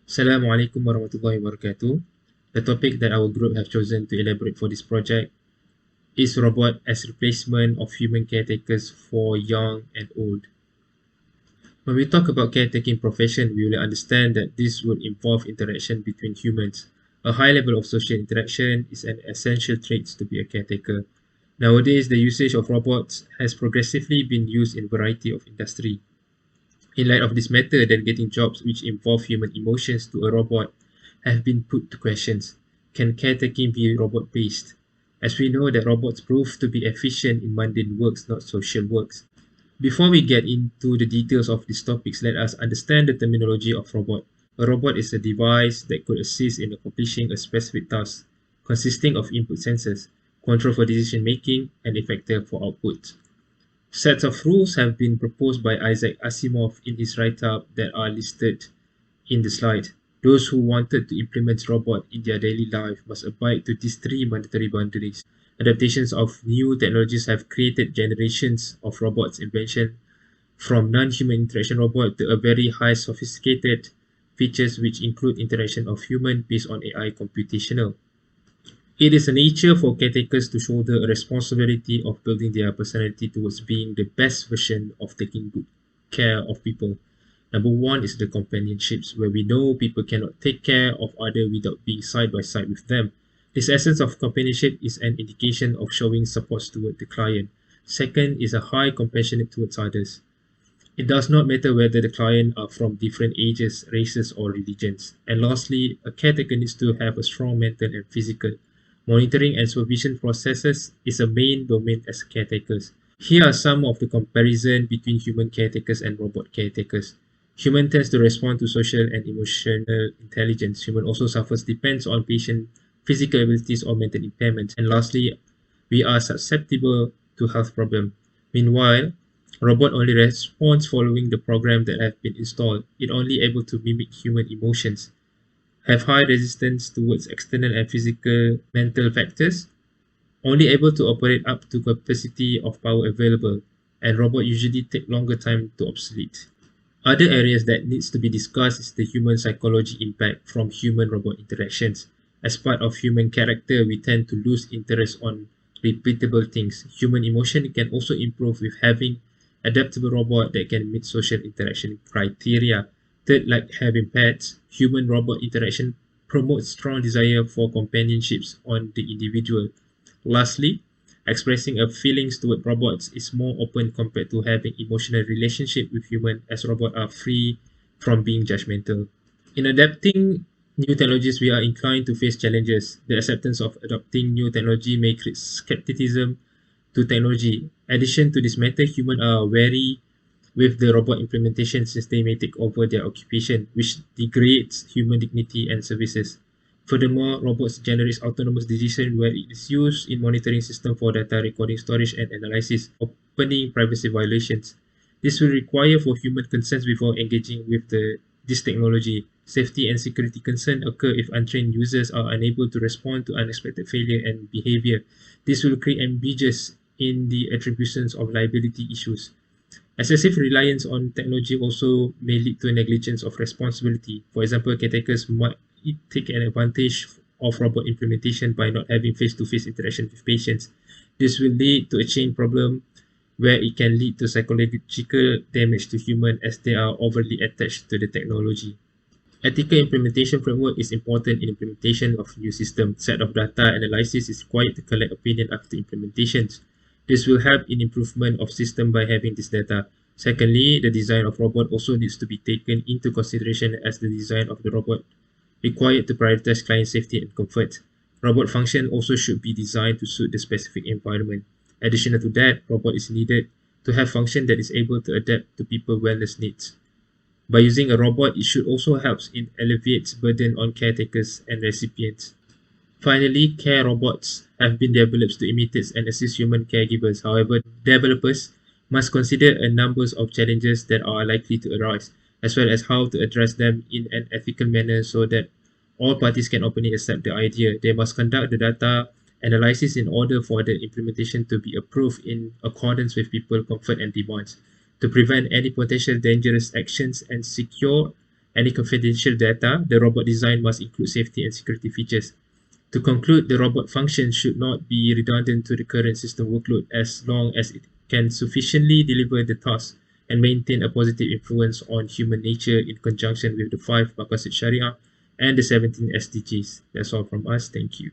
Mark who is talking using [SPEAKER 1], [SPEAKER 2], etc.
[SPEAKER 1] Assalamualaikum warahmatullahi wabarakatuh. The topic that our group have chosen to elaborate for this project is robot as replacement of human caretakers for young and old. When we talk about caretaking profession, we will understand that this will involve interaction between humans. A high level of social interaction is an essential trait to be a caretaker. Nowadays, the usage of robots has progressively been used in a variety of industry. In light of this matter, delegating jobs which involve human emotions to a robot have been put to questions. Can caretaking be robot-based? As we know that robots prove to be efficient in mundane works, not social works. Before we get into the details of these topics, let us understand the terminology of robot. A robot is a device that could assist in accomplishing a specific task, consisting of input sensors, control for decision making, and effector for output. Sets of rules have been proposed by Isaac Asimov in his write-up that are listed in the slide. Those who wanted to implement robots in their daily life must abide to these three mandatory boundaries. Adaptations of new technologies have created generations of robots invention from non-human interaction robot to a very high sophisticated features which include interaction of human based on AI computational. It is a nature for caretakers to shoulder a responsibility of building their personality towards being the best version of taking good care of people. Number one is the companionships, where we know people cannot take care of others without being side by side with them. This essence of companionship is an indication of showing support toward the client. Second is a high compassionate towards others. It does not matter whether the client are from different ages, races, or religions. And lastly, a caretaker needs to have a strong mental and physical. Monitoring and supervision processes is a main domain as caretakers. Here are some of the comparison between human caretakers and robot caretakers. Human tends to respond to social and emotional intelligence. Human also suffers depends on patient physical abilities or mental impairment. And lastly, we are susceptible to health problem. Meanwhile, robot only responds following the program that have been installed. It only able to mimic human emotions, have high resistance towards external and physical mental factors, only able to operate up to capacity of power available, and robot usually take longer time to obsolete. Other areas that needs to be discussed is the human psychology impact from human-robot interactions. As part of human character, we tend to lose interest on repeatable things. Human emotion can also improve with having adaptable robot that can meet social interaction criteria. Third, like having pets, human-robot interaction promotes strong desire for companionships on the individual. Lastly, expressing a feelings toward robots is more open compared to having emotional relationship with human as robots are free from being judgmental. In adapting new technologies, we are inclined to face challenges. The acceptance of adopting new technology may create skepticism to technology. Addition to this matter, humans are wary with the robot implementation since they may take over their occupation, which degrades human dignity and services. Furthermore, robots generate autonomous decisions where it is used in monitoring system for data recording, storage, and analysis, opening privacy violations. This will require for human consent before engaging with this technology. Safety and security concerns occur if untrained users are unable to respond to unexpected failure and behavior. This will create ambiguous in the attributions of liability issues. Excessive reliance on technology also may lead to a negligence of responsibility. For example, caretakers might take an advantage of robot implementation by not having face-to-face interaction with patients. This will lead to a chain problem where it can lead to psychological damage to humans as they are overly attached to the technology. Ethical implementation framework is important in implementation of new system. Set of data analysis is required to collect opinion after implementations. This will help in improvement of system by having this data. Secondly, the design of robot also needs to be taken into consideration as the design of the robot required to prioritize client safety and comfort. Robot function also should be designed to suit the specific environment. Additional to that, robot is needed to have function that is able to adapt to people wellness needs. By using a robot, it should also help in alleviates burden on caretakers and recipients. Finally, care robots have been developed to imitate and assist human caregivers. However, developers must consider a number of challenges that are likely to arise, as well as how to address them in an ethical manner so that all parties can openly accept the idea. They must conduct the data analysis in order for the implementation to be approved in accordance with people's comfort and demands, to prevent any potential dangerous actions and secure any confidential data. The robot design must include safety and security features. To conclude, the robot function should not be redundant to the current system workload as long as it can sufficiently deliver the task and maintain a positive influence on human nature in conjunction with the 5 Maqasid Sharia and the 17 SDGs. That's all from us. Thank you.